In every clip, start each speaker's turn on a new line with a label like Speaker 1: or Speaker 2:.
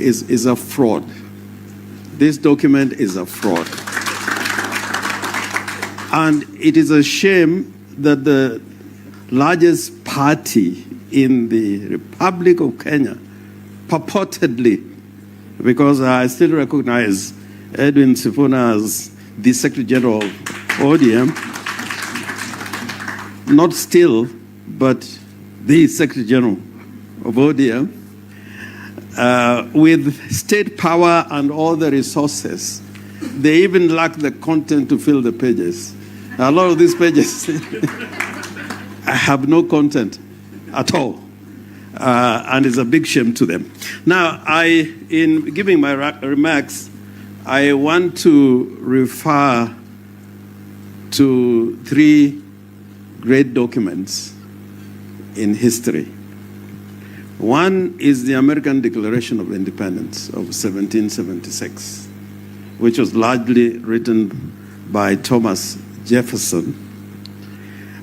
Speaker 1: is a fraud. This document is a fraud. And it is a shame that the largest party in the Republic of Kenya, purportedly, because I still recognize Edwin Sifuna as the Secretary General of ODM, not still, but the Secretary General of ODM, with state power and all the resources, they even lack the content to fill the pages. A lot of these pages have no content at all, and it's a big shame to them. Now, in giving my remarks, I want to refer to three great documents in history. One is the American Declaration of Independence of 1776, which was largely written by Thomas Jefferson.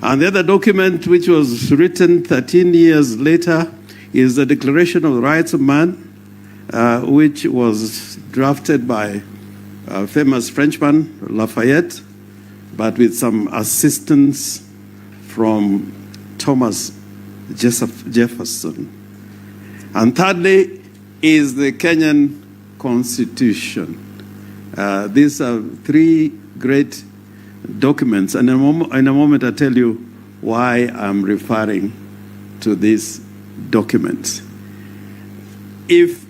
Speaker 1: And the other document, which was written 13 years later, is the Declaration of the Rights of Man, which was drafted by a famous Frenchman, Lafayette, but with some assistance from Thomas Jefferson. And thirdly is the Kenyan Constitution. These are three great documents, and in a moment I'll tell you why I'm referring to these documents. If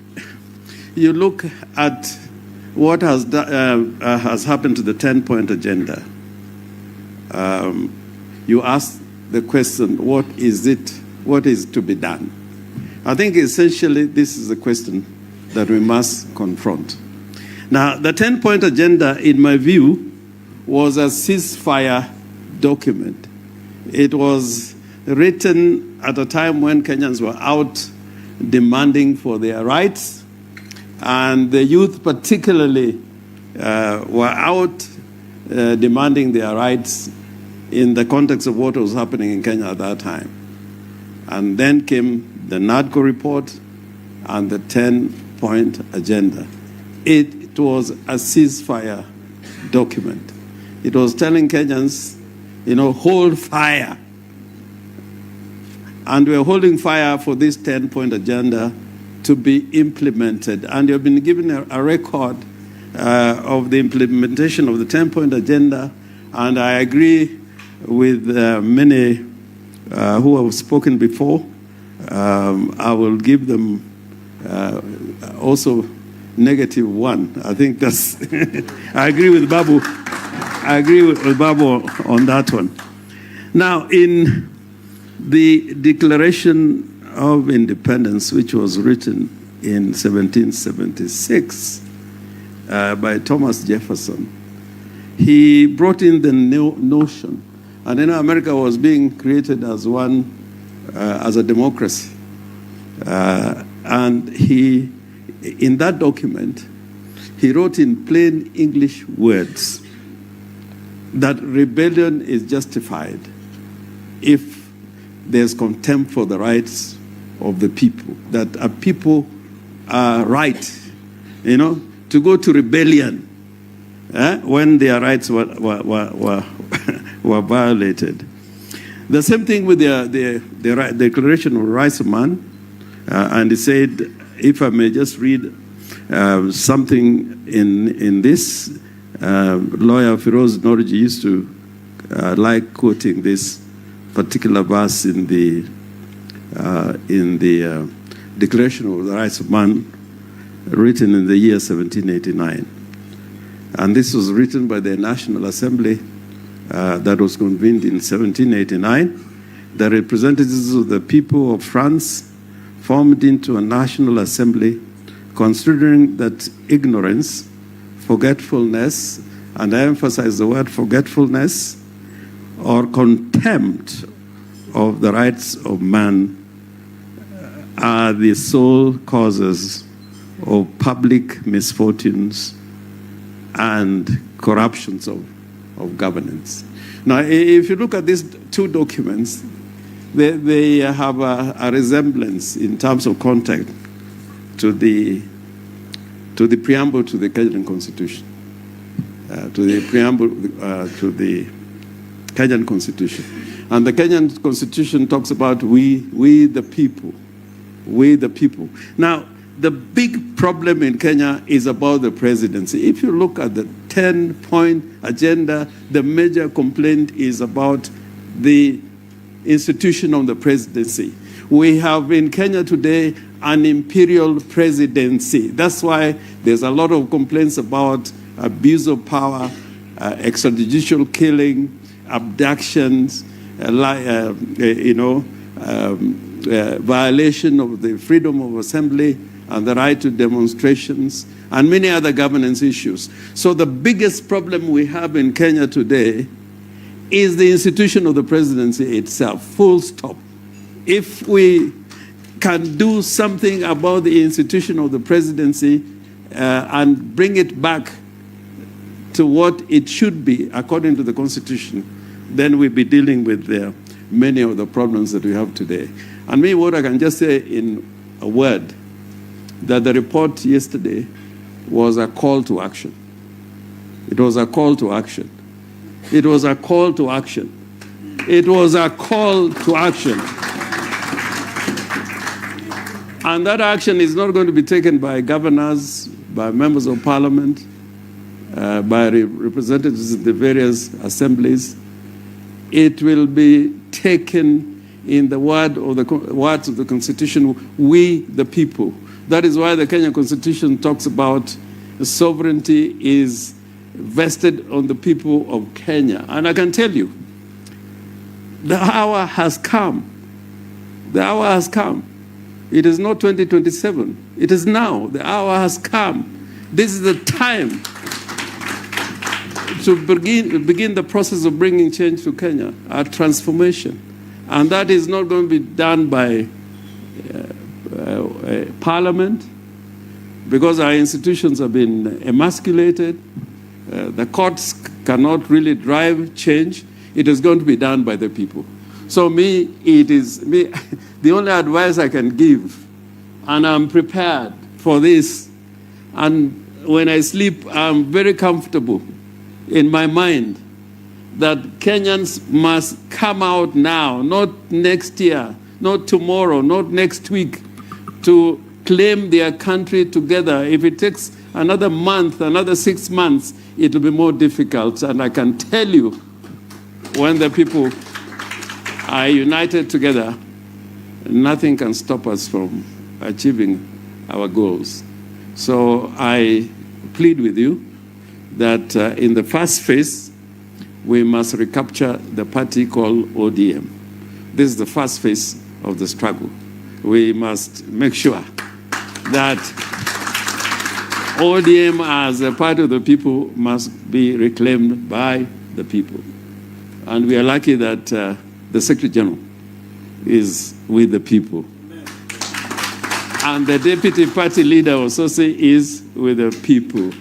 Speaker 1: you look at what has happened to the 10-point agenda, you ask the question, what is to be done? I think essentially this is the question that we must confront. Now, the 10-point agenda, in my view, was a ceasefire document. It was written at a time when Kenyans were out demanding for their rights, and the youth particularly were out demanding their rights in the context of what was happening in Kenya at that time. And then came the NADCO report and the 10-point agenda. It was a ceasefire document. It was telling Kenyans, hold fire. And we're holding fire for this 10-point agenda to be implemented. And you've been given a record of the implementation of the 10-point agenda. And I agree with many who have spoken before. I will give them also -1. I think that's, I agree with Babu. I agree with Babu on that one. Now, in the Declaration of Independence, which was written in 1776 by Thomas Jefferson, he brought in the notion, and then America was being created as as a democracy. And he, in that document, he wrote in plain English words that rebellion is justified if there's contempt for the rights of the people, that a people are right, to go to rebellion when their rights were violated. The same thing with the Declaration of Rights of Man, and he said, if I may just read something in this, lawyer Firoz Norji used to like quoting this particular verse in the Declaration of the Rights of Man, written in the year 1789. And this was written by the National Assembly that was convened in 1789. The representatives of the people of France formed into a National Assembly, considering that ignorance, forgetfulness, and I emphasize the word forgetfulness, or contempt of the rights of man are the sole causes of public misfortunes and corruptions of governance. Now, if you look at these two documents, they have a resemblance in terms of content to the to the preamble to the Kenyan Constitution. To the preamble to the Kenyan Constitution. And the Kenyan Constitution talks about we the people. We the people. Now, the big problem in Kenya is about the presidency. If you look at the 10-point agenda, the major complaint is about the institution of the presidency. We have in Kenya today an imperial presidency. That's why there's a lot of complaints about abuse of power, extrajudicial killing, abductions, violation of the freedom of assembly and the right to demonstrations, and many other governance issues. So the biggest problem we have in Kenya today is the institution of the presidency itself, full stop. If we can do something about the institution of the presidency and bring it back to what it should be according to the Constitution, then we'll be dealing with many of the problems that we have today. And me, what I can just say in a word, that the report yesterday was a call to action. It was a call to action. It was a call to action. It was a call to action. And that action is not going to be taken by governors, by members of parliament, by representatives in the various assemblies. It will be taken in the words of the Constitution, we the people. That is why the Kenyan Constitution talks about sovereignty is vested on the people of Kenya. And I can tell you, the hour has come. The hour has come. It is not 2027. It is now. The hour has come. This is the time to begin the process of bringing change to Kenya, a transformation. And that is not going to be done by Parliament, because our institutions have been emasculated. The courts cannot really drive change. It is going to be done by the people. So the only advice I can give, and I'm prepared for this, and when I sleep, I'm very comfortable in my mind that Kenyans must come out now, not next year, not tomorrow, not next week, to claim their country together. If it takes another month, another 6 months, it will be more difficult. And I can tell you, when the people are united together, nothing can stop us from achieving our goals. So I plead with you that in the first phase, we must recapture the party called ODM. This is the first phase of the struggle. We must make sure that ODM as a part of the people must be reclaimed by the people. And we are lucky that the Secretary General is with the people. And the Deputy Party Leader also is with the people.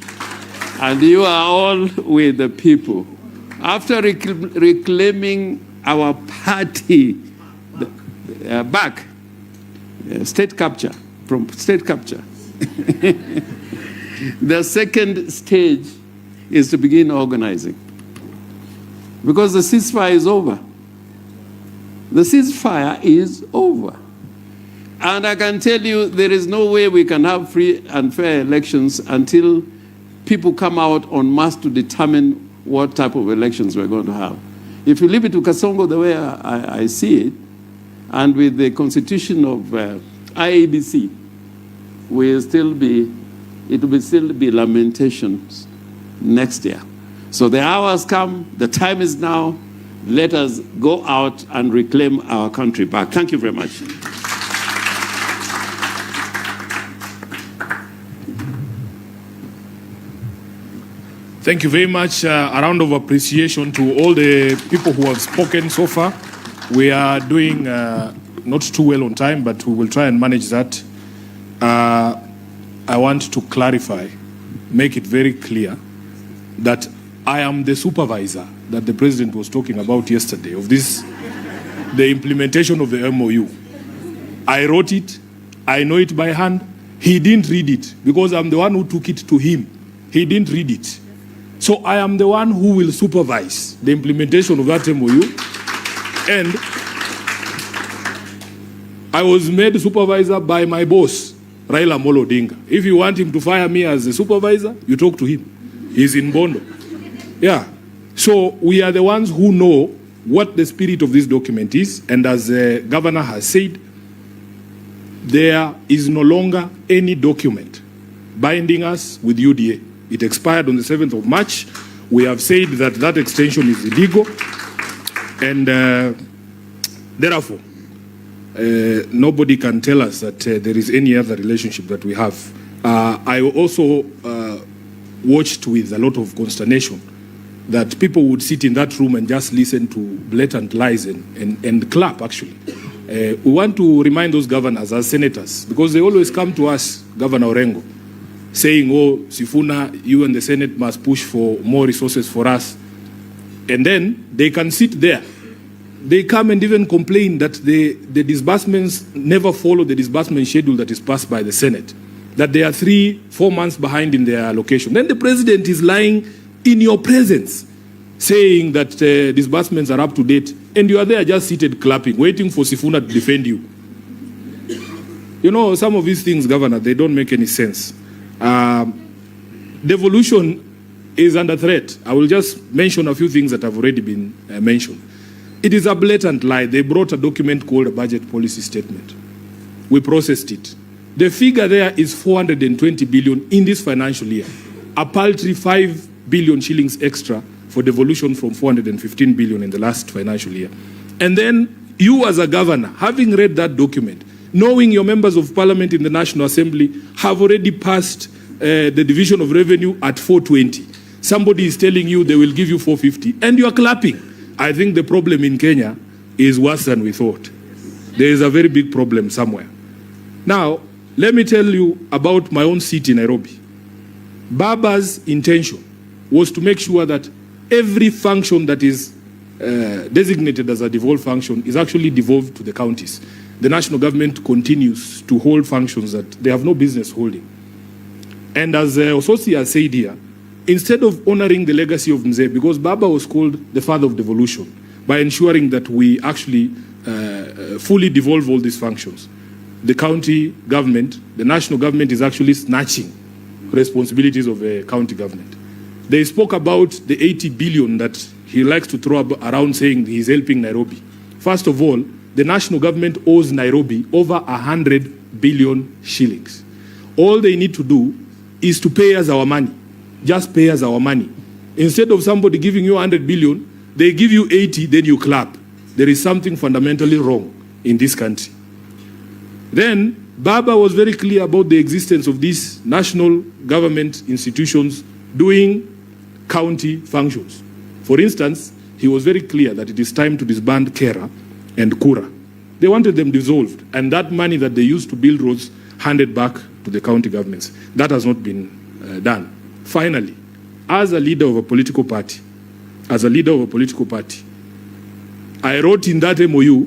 Speaker 1: And you are all with the people. After reclaiming our party back, state capture, from state capture, the second stage is to begin organizing. Because the ceasefire is over. The ceasefire is over. And I can tell you there is no way we can have free and fair elections until people come out en masse to determine what type of elections we're going to have. If you leave it to Kasongo the way I see it, and with the constitution of IEBC, it will still be lamentations next year. So the hour has come, the time is now. Let us go out and reclaim our country back. Thank you very much.
Speaker 2: Thank you very much. A round of appreciation to all the people who have spoken so far. We are doing not too well on time, but we will try and manage that. I want to clarify, make it very clear that I am the supervisor that the president was talking about yesterday of this, the implementation of the MOU. I wrote it, I know it by hand, He didn't read it because I'm the one who took it to him. He didn't read it. So I am the one who will supervise the implementation of that MOU. And I was made supervisor by my boss, Raila Amolo Odinga. If you want him to fire me as a supervisor, you talk to him. He's in Bondo. Yeah. So we are the ones who know what the spirit of this document is. And as the governor has said, there is no longer any document binding us with UDA. It expired on the 7th of March. We have said that that extension is illegal. And therefore, nobody can tell us that there is any other relationship that we have. I also watched with a lot of consternation that people would sit in that room and just listen to blatant lies and clap, actually. We want to remind those governors as senators, because they always come to us, Governor Orengo, saying, oh, Sifuna, you and the Senate must push for more resources for us. And then they can sit there. They come and even complain that the disbursements never follow the disbursement schedule that is passed by the Senate, that they are 3-4 months behind in their allocation. Then the president is lying in your presence, saying that disbursements are up to date, and you are there just seated clapping, waiting for Sifuna to defend you. You know, some of these things, Governor, they don't make any sense. Devolution is under threat. I will just mention a few things that have already been mentioned. It is a blatant lie. They brought a document called a budget policy statement. We processed it. The figure there is 420 billion in this financial year, a paltry 5 billion shillings extra for devolution from 415 billion in the last financial year. And then you as a governor, having read that document, knowing your members of parliament in the National Assembly have already passed the division of revenue at 420. Somebody is telling you they will give you 450, and you are clapping. I think the problem in Kenya is worse than we thought. There is a very big problem somewhere. Now, let me tell you about my own seat in Nairobi. Baba's intention was to make sure that every function that is designated as a devolved function is actually devolved to the counties. The national government continues to hold functions that they have no business holding. And as Ososi has said here, instead of honoring the legacy of Mzee, because Baba was called the father of devolution, by ensuring that we actually fully devolve all these functions, the county government, the national government is actually snatching responsibilities of a county government. They spoke about the 80 billion that he likes to throw around, saying he's helping Nairobi. First of all, the national government owes Nairobi over 100 billion shillings. All they need to do is to pay us our money. Just pay us our money. Instead of somebody giving you 100 billion, they give you 80, then you clap. There is something fundamentally wrong in this country. Then, Baba was very clear about the existence of these national government institutions doing county functions. For instance, he was very clear that it is time to disband Kera and Kura. They wanted them dissolved, and that money that they used to build roads handed back to the county governments. That has not been done. Finally, as a leader of a political party, I wrote in that MOU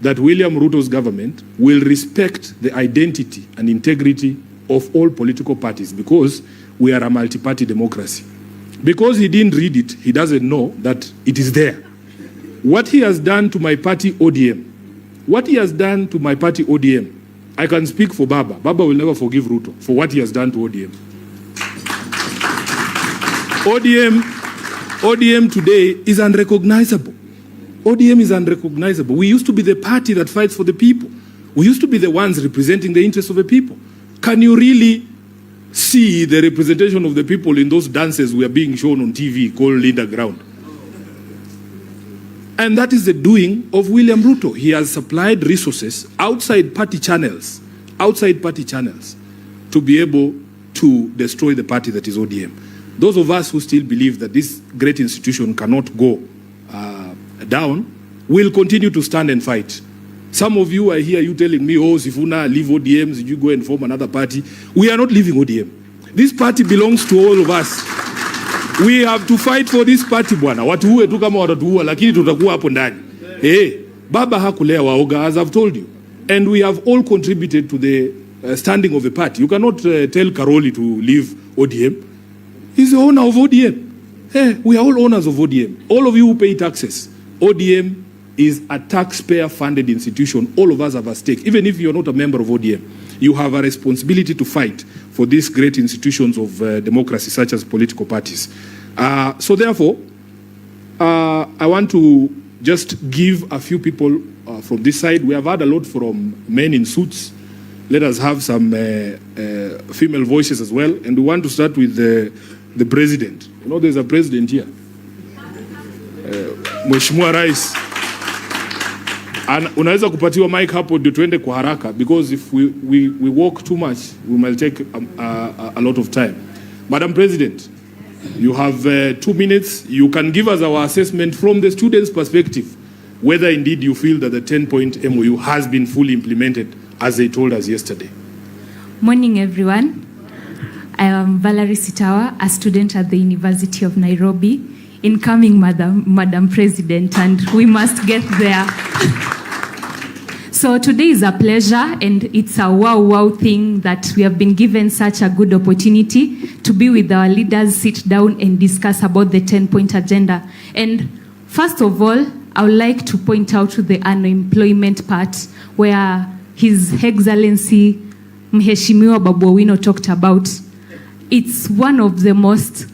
Speaker 2: that William Ruto's government will respect the identity and integrity of all political parties, because we are a multi-party democracy. Because he didn't read it, he doesn't know that it is there. What he has done to my party ODM, I can speak for Baba. Baba will never forgive Ruto for what he has done to ODM. ODM today is unrecognizable. ODM is unrecognizable. We used to be the party that fights for the people. We used to be the ones representing the interests of the people. Can you really see the representation of the people in those dances we are being shown on TV called Linda Ground? And that is the doing of William Ruto. He has supplied resources outside party channels to be able to destroy the party that is ODM. Those of us who still believe that this great institution cannot go down will continue to stand and fight. Some of you, I hear you telling me, oh, Sifuna, leave ODM, you go and form another party. We are not leaving ODM. This party belongs to all of us. We have to fight for this party, bwana. Watuue tu kama watatuua, lakini tutakuwa hapo ndani. Hey, Baba hakulea waoga, as I've told you. And we have all contributed to the standing of the party. You cannot tell Karoli to leave ODM. He's the owner of ODM. Hey, we are all owners of ODM. All of you who pay taxes. ODM is a taxpayer-funded institution. All of us have a stake. Even if you're not a member of ODM, you have a responsibility to fight for these great institutions of democracy, such as political parties. So therefore, I want to just give a few people from this side. We have had a lot from men in suits. Let us have some female voices as well. And we want to start with the president. You know, there's a president here. Mheshimiwa Rais. And unaweza kupatiwa mic hapo ndio tuende kwa haraka, because if we walk too much, we might take a lot of time. Madam President, you have 2 minutes. You can give us our assessment from the students' perspective, whether indeed you feel that the 10-point MOU has been fully implemented, as they told us yesterday.
Speaker 3: Morning, everyone. I am Valerie Sitawa, a student at the University of Nairobi. Incoming Madam President, and we must get there. So today is a pleasure, and it's a wow thing that we have been given such a good opportunity to be with our leaders, sit down and discuss about the 10-point agenda. And first of all, I would like to point out to the unemployment part, where His Excellency Mheshimiwa Babu Owino talked about. It's one of the most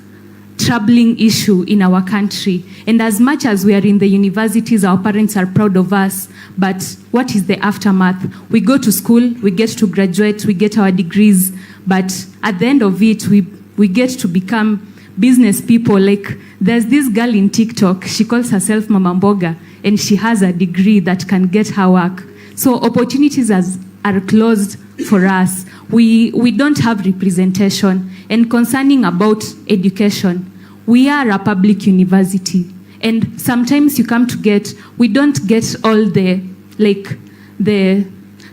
Speaker 3: troubling issue in our country. And as much as we are in the universities, our parents are proud of us, but what is the aftermath? We go to school, we get to graduate, we get our degrees, but at the end of it, we get to become business people. Like, there's this girl in TikTok, she calls herself Mama Mboga, and she has a degree that can get her work. So opportunities are closed for us. We don't have representation. And concerning about education, we are a public university. And sometimes we don't get all the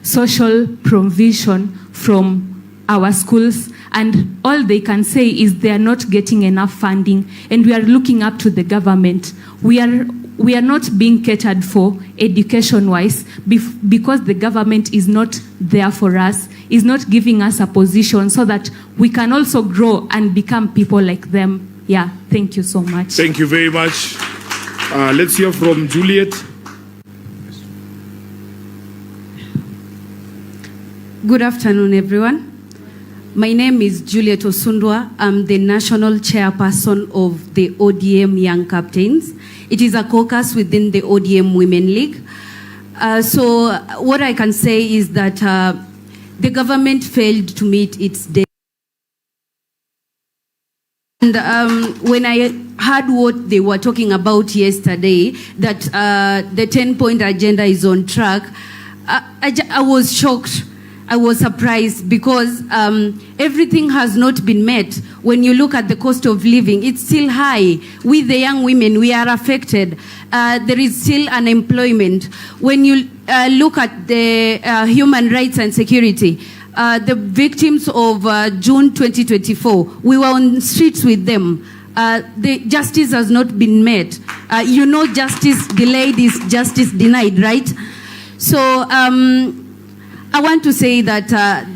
Speaker 3: social provision from our schools. And all they can say is they are not getting enough funding. And we are looking up to the government. We are not being catered for education-wise because the government is not there for us, is not giving us a position so that we can also grow and become people like them. Yeah, thank you so much.
Speaker 2: Thank you very much. Let's hear from Juliet.
Speaker 4: Good afternoon, everyone. My name is Juliet Osundwa. I'm the national chairperson of the ODM Young Captains. It is a caucus within the ODM Women League. So what I can say is that the government failed to meet its deadline. And when I heard what they were talking about yesterday, that the 10-point agenda is on track, I was shocked. I was surprised because everything has not been met. When you look at the cost of living, it's still high. We, the young women, we are affected. There is still unemployment. When you look at the human rights and security, the victims of June 2024, we were on streets with them. The justice has not been met. You know, justice delayed is justice denied, right? So I want to say that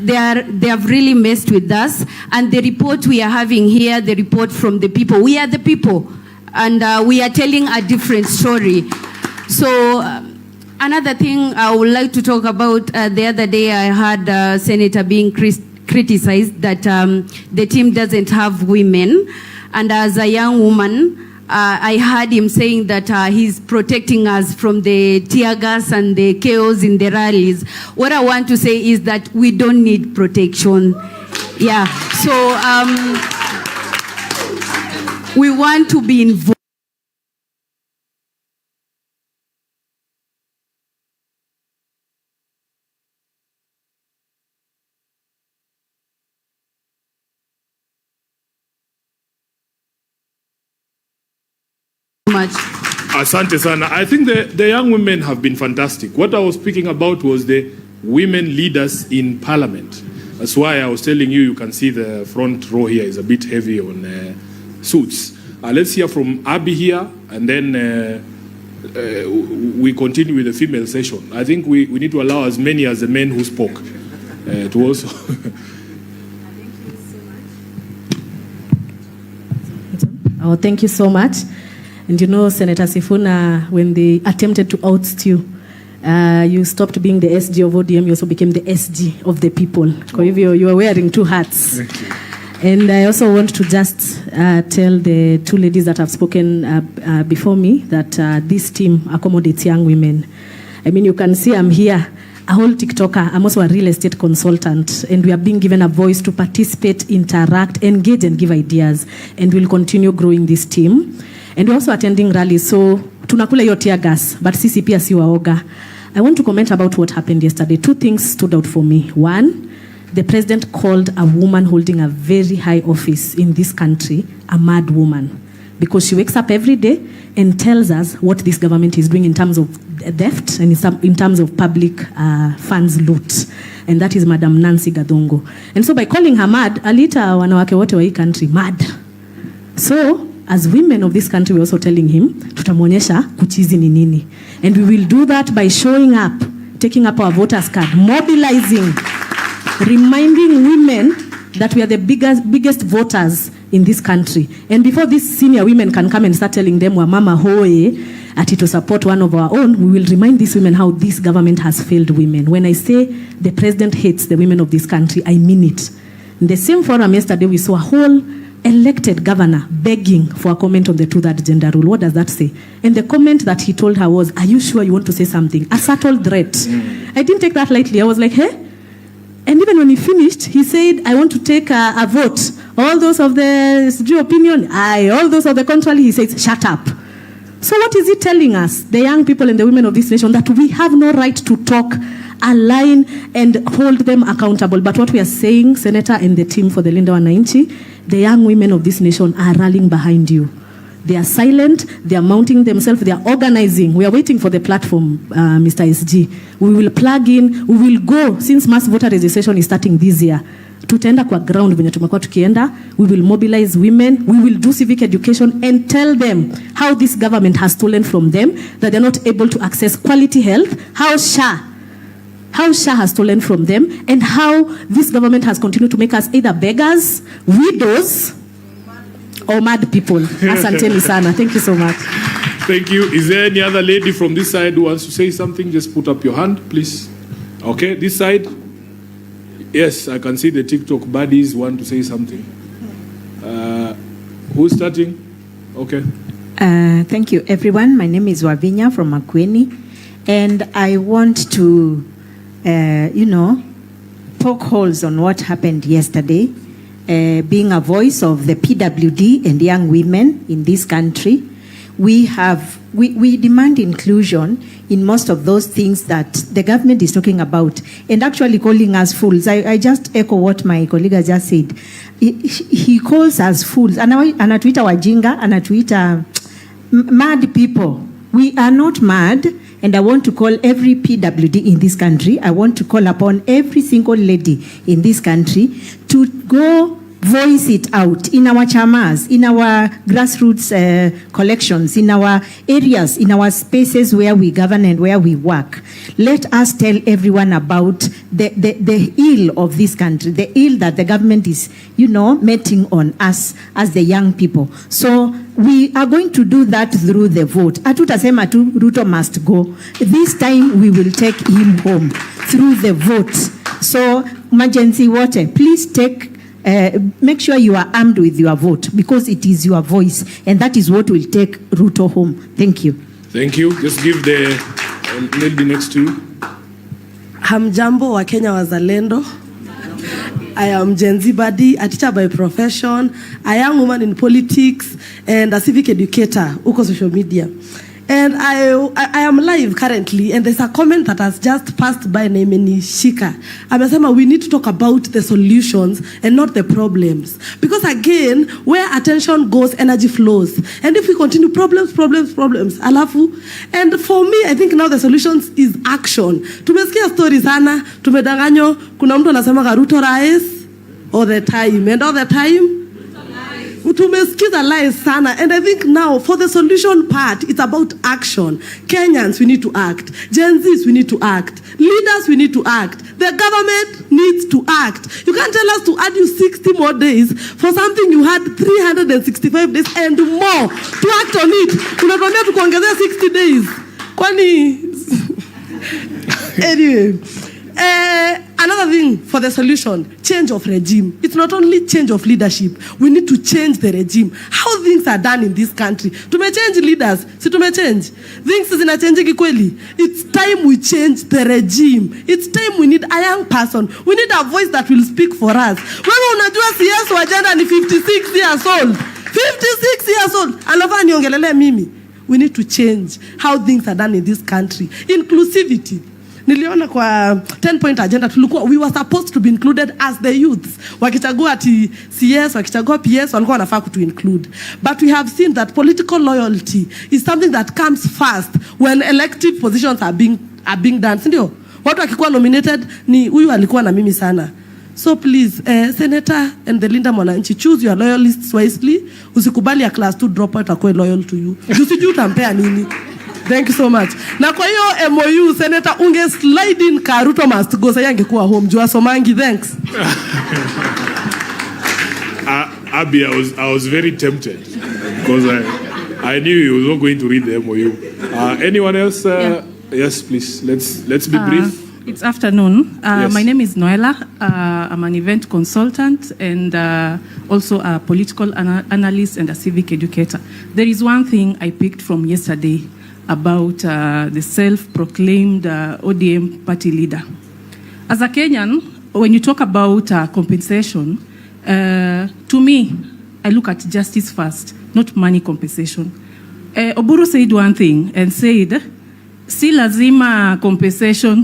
Speaker 4: they have really messed with us. And the report we are having here, the report from the people, we are the people. And we are telling a different story. So another thing I would like to talk about, the other day I heard Senator being criticized that the team doesn't have women. And as a young woman, I heard him saying that he's protecting us from the tear gas and the chaos in the rallies. What I want to say is that we don't need protection. Yeah, so we want to be involved. Much.
Speaker 2: Asante sana. I think the young women have been fantastic. What I was speaking about was the women leaders in parliament. That's why I was telling you, you can see the front row here is a bit heavy on suits. Let's hear from Abby here, and then we continue with the female session. I think we need to allow as many as the men who spoke. to also...
Speaker 5: Oh, thank you so much. And you know, Senator Sifuna, when they attempted to oust you, you stopped being the SG of ODM, you also became the SG of the people. You are wearing two hats.
Speaker 2: Thank you.
Speaker 5: And I also want to just tell the two ladies that have spoken before me that this team accommodates young women. I mean, you can see I'm here, a whole TikToker. I'm also a real estate consultant, and we are being given a voice to participate, interact, engage, and give ideas. And we'll continue growing this team. And we're also attending rallies, so tunakula hiyo tear gas, but sisi pia si waoga. I want to comment about what happened yesterday. Two things stood out for me. One, the president called a woman holding a very high office in this country a mad woman, because she wakes up every day and tells us what this government is doing in terms of theft and in terms of public funds loot. And that is Madam Nancy Gadongo. And so by calling her mad, alita wanawake wote wa hii country mad. So as women of this country, we're also telling him, tutamwonyesha kuchizi ni nini. And we will do that by showing up, taking up our voters card, mobilizing, reminding women that we are the biggest voters in this country. And before these senior women can come and start telling them, wa mama hoye, ati to support one of our own, we will remind these women how this government has failed women. When I say the president hates the women of this country, I mean it. In the same forum yesterday, we saw a whole elected governor begging for a comment on the two-third gender rule. What does that say? And the comment that he told her was, are you sure you want to say something? A subtle threat. I didn't take that lightly. I was like, hey? And even when he finished, he said, I want to take a vote. All those of the opinion, aye. All those of the contrary, he says, shut up. So what is he telling us, the young people and the women of this nation, that we have no right to talk, align, and hold them accountable? But what we are saying, Senator and the team for the Linda Mwananchi, the young women of this nation are rallying behind you. They are silent, they are mounting themselves, they are organizing. We are waiting for the platform, Mr. SG. We will plug in, we will go, since mass voter registration is starting this year. Tutaenda kwa ground venye tumekuwa tukienda. We will mobilize women, we will do civic education and tell them how this government has stolen from them, that they're not able to access quality health, how SHA has stolen from them, and how this government has continued to make us either beggars, widows, or mad people. Asanteni sana. Thank you so much.
Speaker 2: Thank you. Is there any other lady from this side who wants to say something? Just put up your hand, please. Okay, this side. Yes, I can see the TikTok buddies want to say something. Who's starting? Okay.
Speaker 6: Thank you, everyone. My name is Wavinya from Makueni, and I want to, poke holes on what happened yesterday. Being a voice of the PWD and young women in this country, we demand inclusion in most of those things that the government is talking about, and actually calling us fools. I just echo what my colleague just said. He calls us fools. Anatuita wajinga, anatuita mad people. We are not mad, and I want to call every PWD in this country, I want to call upon every single lady in this country to go voice it out in our chamas, in our grassroots collections, in our areas, in our spaces where we govern and where we work. Let us tell everyone about the ill of this country, the ill that the government is, meting on us as the young people. So we are going to do that through the vote. Atutasema tu Ruto must go. This time we will take him home through the vote. So emergency water, please make sure you are armed with your vote, because it is your voice, and that is what will take Ruto home. Thank you.
Speaker 2: Thank you. Just give the lady next to you.
Speaker 7: Hamjambo wa Kenya wazalendo. I am Gen Z Buddy, a teacher by profession, a young woman in politics, and a civic educator, uko social media. And I am live currently, and there's a comment that has just passed by named Shika. Amesema we need to talk about the solutions and not the problems. Because again, where attention goes, energy flows. And if we continue problems, alafu. And for me, I think now the solutions is action. Tumesikia stories sana, tumedanganyo, kuna mtu anasema Ruto rais all the time. And all the time, Tumesikiza lies sana, and I think now for the solution part, it's about action. Kenyans, we need to act. Gen Zs, we need to act. Leaders, we need to act. The government needs to act. You can't tell us to add you 60 more days for something you had 365 days and more to act on it. Unatuambia tukuongezea 60 days. Kwani anyway, another thing for the solution, change of regime. It's not only change of leadership. We need to change the regime. How things are done in this country. Tumechange leaders. Si tumechange. Things zinachange kweli. It's time we change the regime. It's time we need a young person. We need a voice that will speak for us. Wewe unajua CS wa agenda ni 56 years old. 56 years old. Alafu niongelele mimi. We need to change how things are done in this country. Inclusivity. Niliona kwa 10-point agenda we were supposed to be included as the youths. Wakichagua ati CS, wakichagua PS, walikuwa wanafaa to include. But we have seen that political loyalty is something that comes first when elective positions are being done. Sindio? Watu wakikuwa nominated ni huyu alikuwa na mimi sana. So please, Senator and the Linda Mwananchi, choose your loyalists wisely. Usikubali a class 2 dropout akue loyal to you. Usijui utampea nini. Thank you so much. Na kwa hiyo MOU, Senator, unge slide in Karuto must go. Sasa angekuwa home. Jua somangi, thanks.
Speaker 2: Abby, I was very tempted because I knew you were not going to read the MOU. Anyone else?
Speaker 8: Yeah.
Speaker 2: Yes, please. Let's be brief.
Speaker 8: It's afternoon.
Speaker 2: Yes.
Speaker 8: My name is Noella. I'm an event consultant and also a political analyst and a civic educator. There is one thing I picked from yesterday about the self-proclaimed ODM party leader. As a Kenyan, when you talk about compensation, to me, I look at justice first, not money compensation. Oburu said one thing and said, si lazima compensation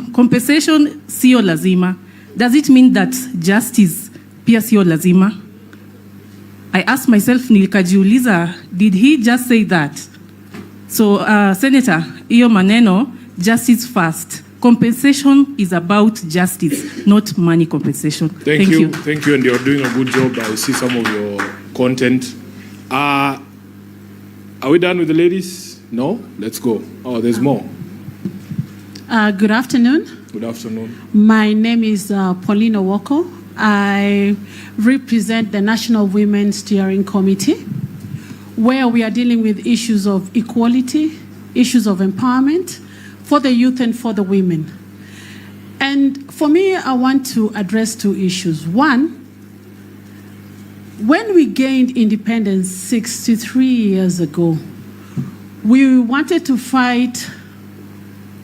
Speaker 8: sio lazima. Does it mean that justice pia sio lazima? I asked myself, nilikajiuliza, did he just say that? So, Senator, iyo maneno, justice first. Compensation is about justice, not money compensation.
Speaker 2: Thank you. Thank you, and you're doing a good job. I see some of your content. Are we done with the ladies? No? Let's go. Oh, there's more.
Speaker 9: Good afternoon.
Speaker 2: Good afternoon.
Speaker 9: My name is Paulina Woko. I represent the National Women's Steering Committee, where we are dealing with issues of equality, issues of empowerment for the youth and for the women. And for me, I want to address 2 issues. One, when we gained independence 63 years ago, we wanted to fight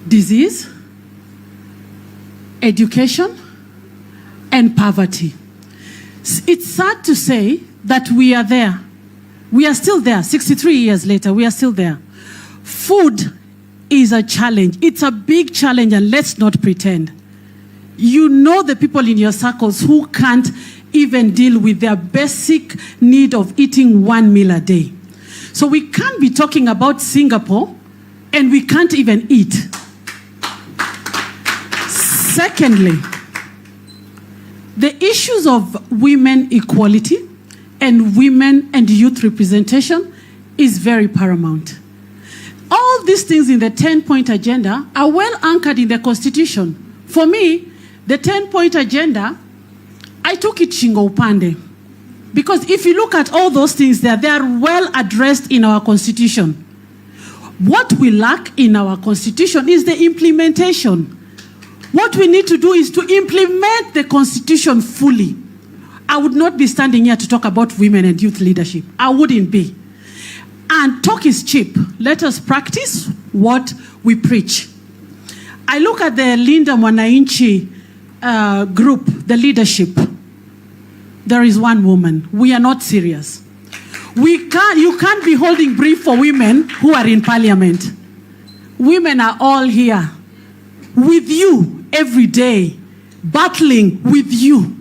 Speaker 9: disease, education, and poverty. It's sad to say that we are there. We are still there. 63 years later, we are still there. Food is a challenge. It's a big challenge, and let's not pretend. You know the people in your circles who can't even deal with their basic need of eating 1 meal a day. So we can't be talking about Singapore, and we can't even eat. Secondly, the issues of women equality and women and youth representation is very paramount. All these things in the 10-point agenda are well anchored in the Constitution. For me, the 10-point agenda, I took it shingo upande. Because if you look at all those things there, they are well addressed in our Constitution. What we lack in our Constitution is the implementation. What we need to do is to implement the Constitution fully. I would not be standing here to talk about women and youth leadership. I wouldn't be. And talk is cheap. Let us practice what we preach. I look at the Linda Mwananchi group, the leadership. There is one woman. We are not serious. You can't be holding brief for women who are in parliament. Women are all here with you every day, battling with you.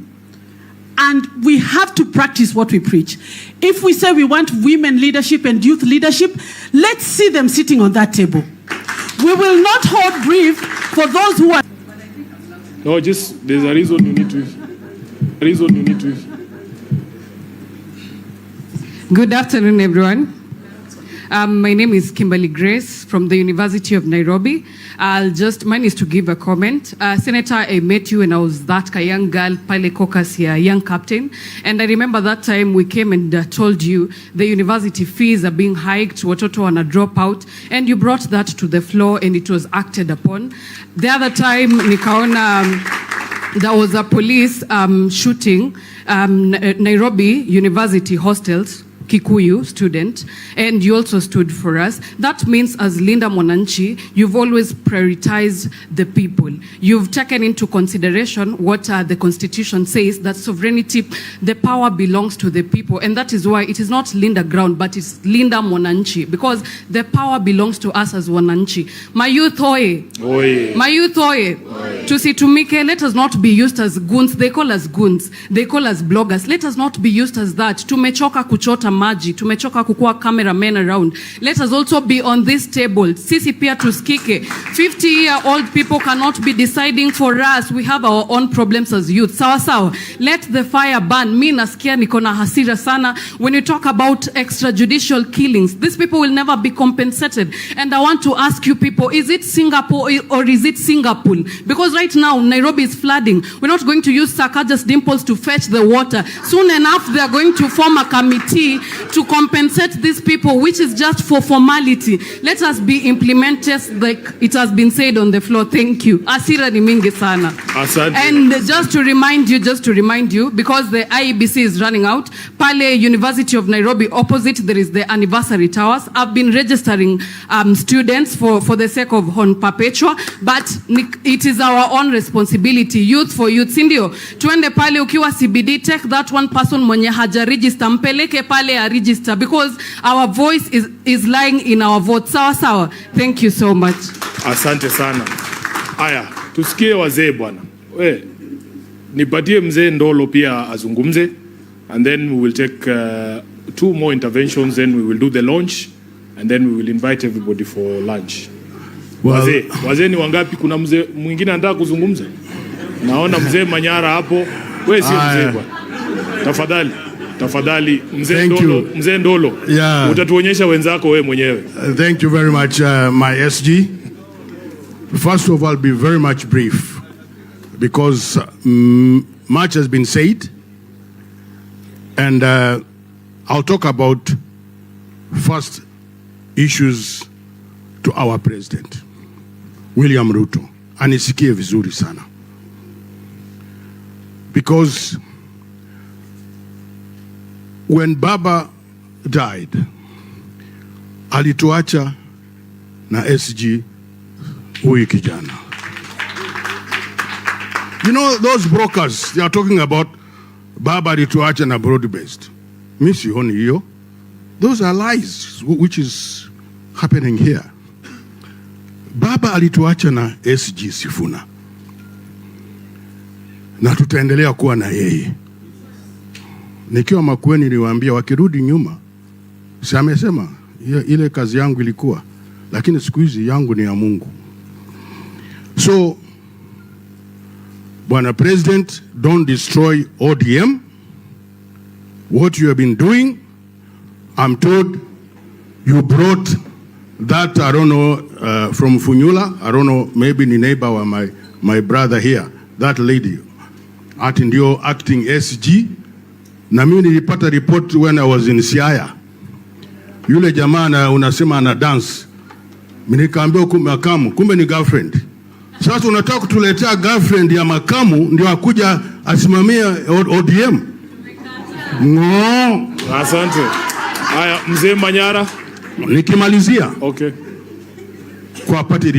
Speaker 9: And we have to practice what we preach. If we say we want women leadership and youth leadership, let's see them sitting on that table. We will not hold brief for those who are...
Speaker 2: No, just there's a reason you need to...
Speaker 10: Good afternoon, everyone. My name is Kimberly Grace from the University of Nairobi. Mine is to give a comment. Senator, I met you when I was that young girl, Pale Caucus here, young captain. And I remember that time we came and told you the university fees are being hiked, watoto wana drop out. And you brought that to the floor and it was acted upon. The other time, nikaona there was a police shooting Nairobi University hostels, Kikuyu student, and you also stood for us. That means as Linda Mwananchi, you've always prioritized the people. You've taken into consideration what the Constitution says, that sovereignty, the power belongs to the people, and that is why it is not Linda Ground, but it's Linda Mwananchi, because the power belongs to us as Mwananchi. My youth oye. My youth oye. Tusitumike, let us not be used as goons. They call us goons. They call us bloggers. Let us not be used as that. Tumechoka kuchota maji, tumechoka kukua cameramen around. Let us also be on this table. Sisi pia tusikike. 50-year-old people cannot be deciding for us. We have our own problems as youth. Sawa sawa. Let the fire burn. Mi nasikia niko na hasira sana. When you talk about extrajudicial killings, these people will never be compensated. And I want to ask you people, is it Singapore or is it Singapore? Because right now, Nairobi is flooding. We're not going to use Sakaja's dimples to fetch the water. Soon enough, they are going to form a committee to compensate these people, which is just for formality. Let us be implemented like it has been said on the floor. Thank you. Asira ni mingi sana. Asante. And just to remind you, because the IEBC is running out, Pale University of Nairobi opposite, there is the anniversary towers. I've been registering students for the sake of Hon Perpetua, but it is our own responsibility. Youth for youth. Sindio, tuende pale ukiwa CBD, take that one person mwenye haja register, mpeleke pale a register, because our voice is lying in our vote. Sawa sawa. Thank you so much.
Speaker 2: Asante sana. Aya, tusikie wazee bwana. Nipatie mzee Ndolo pia azungumze, and then we will take 2 more interventions, then we will do the launch, and then we will invite everybody for lunch. Wazee ni wangapi? Kuna mzee mwingine anataka kuzungumza? Naona mzee Manyara hapo. Wewe si mzee bwana. Tafadhali mzee Ndolo.
Speaker 11: Yeah.
Speaker 2: Utatuonyesha wenzako wewe mwenyewe.
Speaker 11: Thank you very much, my SG. First of all, be very much brief, because much has been said, and I'll talk about first issues to our president, William Ruto. Anisikie vizuri sana, because when Baba died, alituacha na SG huyu kijana. You know, those brokers, they are talking about Baba alituacha na broad-based. Mi sioni hiyo. Those are lies, which is happening here. Baba alituacha na SG Sifuna, na tutaendelea kuwa na yeye. Nikiwa Makueni niliwaambia wakirudi nyuma, si amesema ile kazi yangu ilikuwa, lakini siku hizi yangu ni ya Mungu. So, Bwana President, don't destroy ODM. What you have been doing, I'm told you brought that, I don't know, from Funyula, I don't know, maybe ni neighbor wa my brother here, that lady, ati ndio acting SG. Na mimi nilipata report when I was in Siaya. Yule jamaa unasema ana dance. Mimi nikaambia makamu, kumbe ni girlfriend. Sasa unataka kutuletea girlfriend ya makamu ndio akuja asimamie ODM? No.
Speaker 2: Asante. Haya, mzee Manyara.
Speaker 11: Nikimalizia.
Speaker 2: Okay.
Speaker 11: Kwa party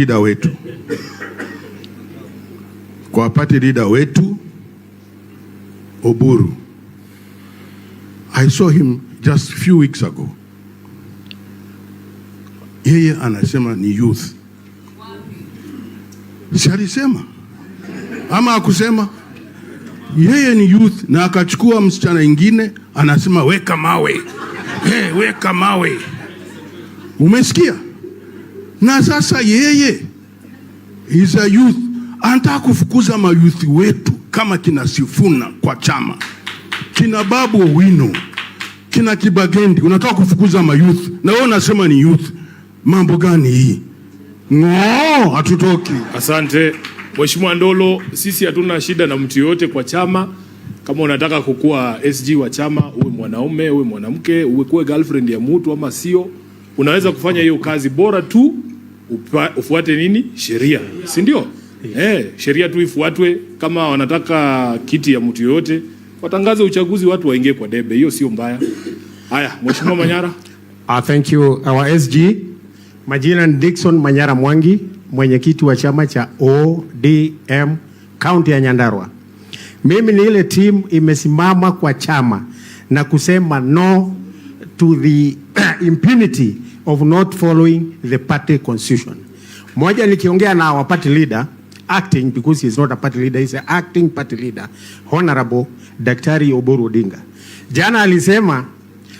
Speaker 11: leader wetu Oburu. I saw him just a few weeks ago. Yeye anasema ni youth. Si alisema? Ama akusema? Yeye ni youth, na akachukua msichana ingine anasema weka mawe. Weka mawe. Umesikia? Na sasa yeye is a youth. Anataka kufukuza mayouth wetu kama kina Sifuna kwa chama, kina Babu Owino, kina Kibagendi, unataka kufukuza mayouth na wewe unasema ni youth. Mambo gani hii? No, hatutoki.
Speaker 2: Asante Mheshimiwa Ndolo, sisi hatuna shida na mtu yote kwa chama. Kama unataka kukua SG wa chama, uwe mwanaume, uwe mwanamke, uwe kuwe girlfriend ya mtu ama sio, unaweza kufanya hiyo kazi, bora tu ufuate nini? Sheria, si ndio? Sheria tu ifuatwe. Kama wanataka kiti ya mtu yote, watangaze uchaguzi, watu waingie kwa debe, hiyo sio mbaya. Haya, Mheshimiwa Manyara.
Speaker 12: Thank you our SG. Majina ni Dickson Manyara Mwangi, mwenyekiti wa chama cha ODM kaunti ya Nyandarua. Mimi ni ile team imesimama kwa chama na kusema no to the impunity of not following the party constitution. Moja nikiongea na our party leader, acting, because he is not a party leader, he is an acting party leader, Honorable Daktari Oburu Odinga. Jana alisema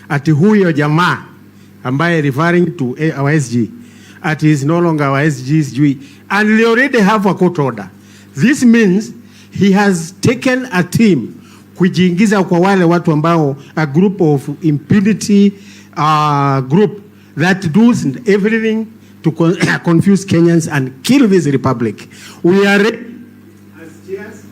Speaker 12: ati huyo jamaa ambaye referring to our SG, ati is no longer our SG, and they already have a court order. This means he has taken a team kujiingiza kwa wale watu ambao a group of impunity group that does everything to confuse Kenyans and kill this republic. We are ready as chairs.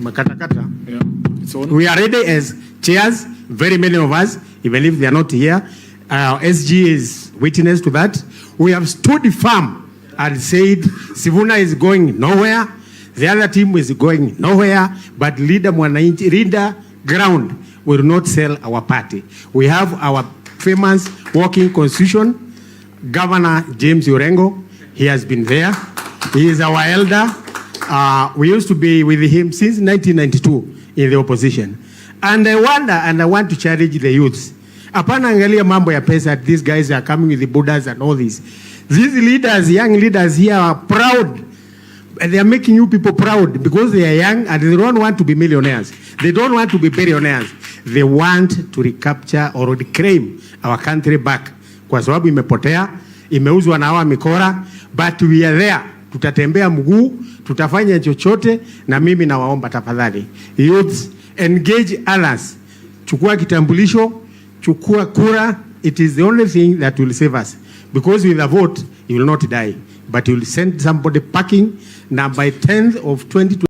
Speaker 12: Makatakata.
Speaker 2: Yeah, it's on.
Speaker 12: We are ready as chairs, very many of us, even if they are not here. SG is witness to that. We have stood firm and said Sifuna is going nowhere. The other team is going nowhere, but leader Mwananchi, leader ground will not sell our party. We have our famous working constitution, Governor James Orengo. He has been there. He is our elder. We used to be with him since 1992 in the opposition. And I wonder, and I want to challenge the youths. Apana angalia mambo ya pesa, these guys are coming with the Buddhas and all this. These leaders, young leaders here are proud. And they are making you people proud because they are young and they don't want to be millionaires. They don't want to be billionaires. They want to recapture or reclaim our country back. Kwa sababu imepotea, imeuzwa na hawa mikora, but we are there. Tutatembea mguu, tutafanya chochote, na mimi nawaomba tafadhali. Youths, engage others. Chukua kitambulisho, chukua kura. It is the only thing that will save us. Because with a vote, you will not die. But you will send somebody packing. Now by 10th of 2020,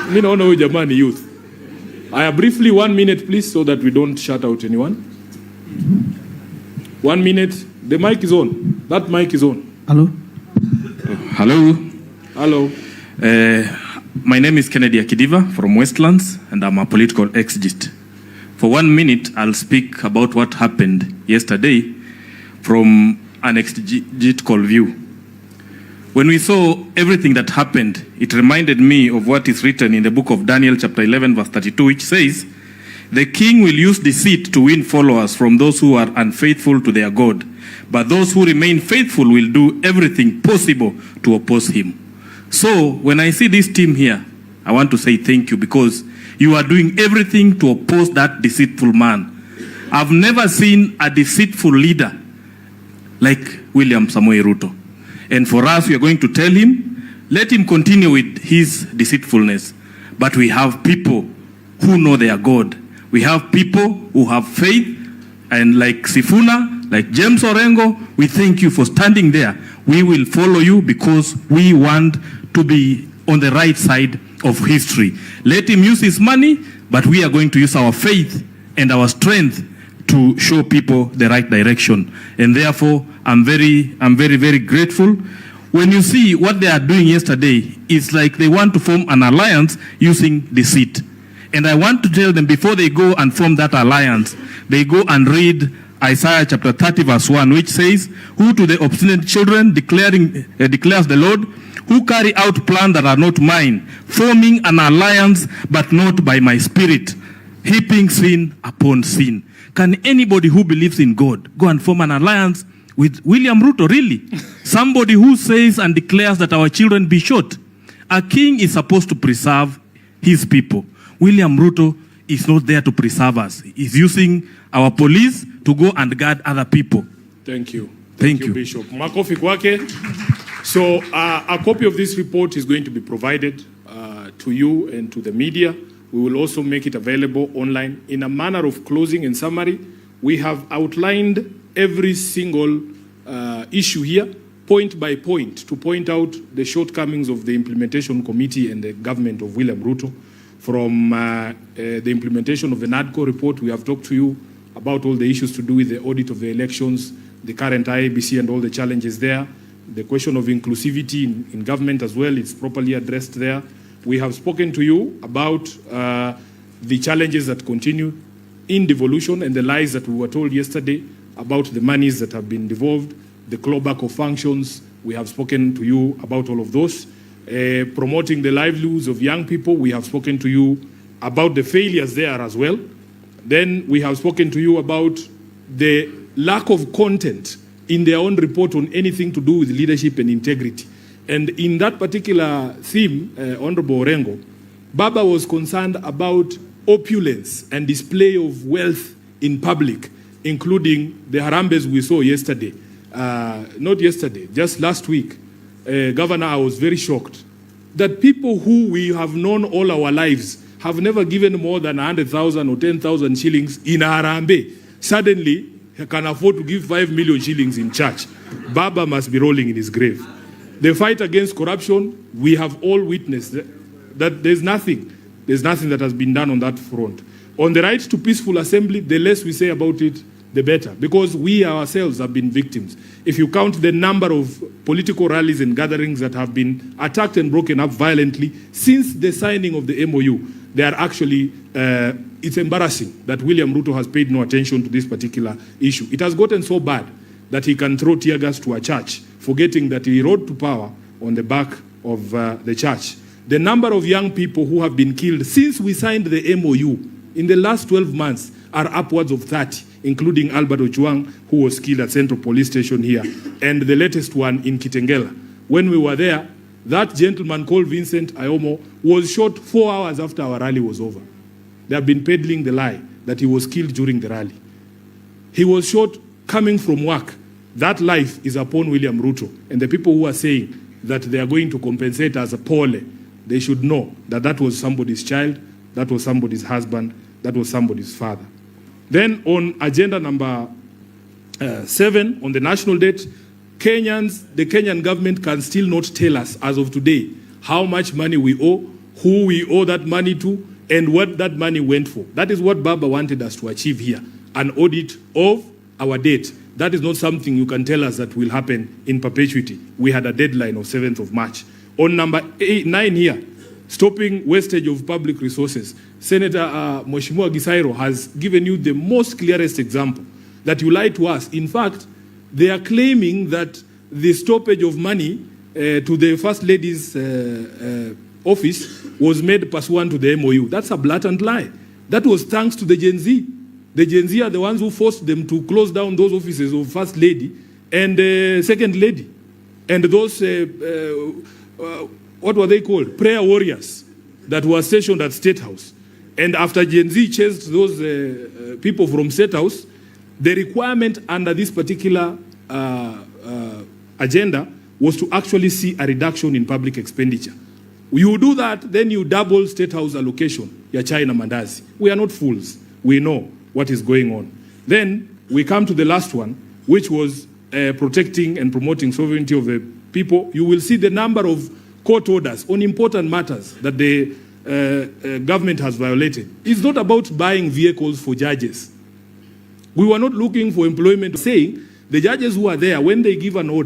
Speaker 2: Mimi naona huyu jamaa ni youth. Aya, briefly 1 minute please, so that we don't shut out anyone. 1 minute. The mic is on. That mic is on.
Speaker 13: Hello. Hello.
Speaker 2: Hello.
Speaker 13: My name is Kennedy Akidiva from Westlands, and I'm a political exegete. For 1 minute, I'll speak about what happened yesterday from an exegetical view. When we saw everything that happened, it reminded me of what is written in the book of Daniel chapter 11 verse 32, which says, "The king will use deceit to win followers from those who are unfaithful to their God, but those who remain faithful will do everything possible to oppose him." So when I see this team here, I want to say thank you, because you are doing everything to oppose that deceitful man. I've never seen a deceitful leader like William Samoei Ruto. And for us, we are going to tell him, let him continue with his deceitfulness. But we have people who know their God. We have people who have faith, and like Sifuna, like James Orengo, we thank you for standing there. We will follow you because we want to be on the right side of history. Let him use his money, but we are going to use our faith and our strength to show people the right direction. And therefore, I'm very, very grateful. When you see what they are doing yesterday, it's like they want to form an alliance using deceit. And I want to tell them, before they go and form that alliance, they go and read Isaiah chapter 30 verse 1, which says, "Who to the obstinate children declares the Lord, who carry out plans that are not mine, forming an alliance but not by my spirit, heaping sin upon sin." Can anybody who believes in God go and form an alliance with William Ruto? Really? Somebody who says and declares that our children be shot. A king is supposed to preserve his people. William Ruto is not there to preserve us. He's using our police to go and guard other people.
Speaker 2: Thank you.
Speaker 13: Thank you,
Speaker 2: Bishop. Makofi kwake. So a copy of this report is going to be provided to you and to the media. We will also make it available online. In a manner of closing and summary, we have outlined every single issue here, point by point, to point out the shortcomings of the implementation committee and the government of William Ruto. From the implementation of the NADCO report, we have talked to you about all the issues to do with the audit of the elections, the current IABC and all the challenges there. The question of inclusivity in government as well, it's properly addressed there. We have spoken to you about the challenges that continue in devolution and the lies that we were told yesterday about the monies that have been devolved, the clawback of functions. We have spoken to you about all of those. Promoting the livelihoods of young people, we have spoken to you about the failures there as well. Then we have spoken to you about the lack of content in their own report on anything to do with leadership and integrity. And in that particular theme, Honorable Orengo, Baba was concerned about opulence and display of wealth in public, including the harambes we saw yesterday. Not yesterday, just last week. Governor, I was very shocked that people who we have known all our lives have never given more than 100,000 or 10,000 shillings in a harambe. Suddenly, he can afford to give 5 million shillings in church. Baba must be rolling in his grave. The fight against corruption, we have all witnessed that there's nothing that has been done on that front. On the right to peaceful assembly, the less we say about it, the better, because we ourselves have been victims. If you count the number of political rallies and gatherings that have been attacked and broken up violently since the signing of the MOU, they are actually, it's embarrassing that William Ruto has paid no attention to this particular issue. It has gotten so bad that he can throw tear gas to a church, forgetting that he rode to power on the back of the church. The number of young people who have been killed since we signed the MOU in the last 12 months are upwards of 30, including Albert Ochuang, who was killed at Central Police Station here, and the latest one in Kitengela. When we were there, that gentleman called Vincent Ayomo was shot 4 hours after our rally was over. They have been peddling the lie that he was killed during the rally. He was shot coming from work. That life is upon William Ruto. And the people who are saying that they are going to compensate as a pole, they should know that that was somebody's child, that was somebody's husband, that was somebody's father. Then on agenda number 7, on the national debt, the Kenyan government can still not tell us as of today how much money we owe, who we owe that money to, and what that money went for. That is what Baba wanted us to achieve here, an audit of our debt. That is not something you can tell us that will happen in perpetuity. We had a deadline of 7th of March. On number 9 here, stopping wastage of public resources, Senator Mheshimiwa Gisairo has given you the most clearest example that you lied to us. In fact, they are claiming that the stoppage of money to the First Lady's office was made pursuant to the MOU. That's a blatant lie. That was thanks to the Gen Z. The Gen Z are the ones who forced them to close down those offices of First Lady and Second Lady. And those, what were they called? Prayer warriors that were stationed at State House. And after Gen Z chased those people from State House, the requirement under this particular agenda was to actually see a reduction in public expenditure. You do that, then you double State House allocation, ya China Mandazi. We are not fools. We know what is going on. Then we come to the last one, which was protecting and promoting sovereignty of the people. You will see the number of court orders on important matters that the government has violated. It's not about buying vehicles for judges. We were not looking for employment, saying the judges who are there, when they give an order,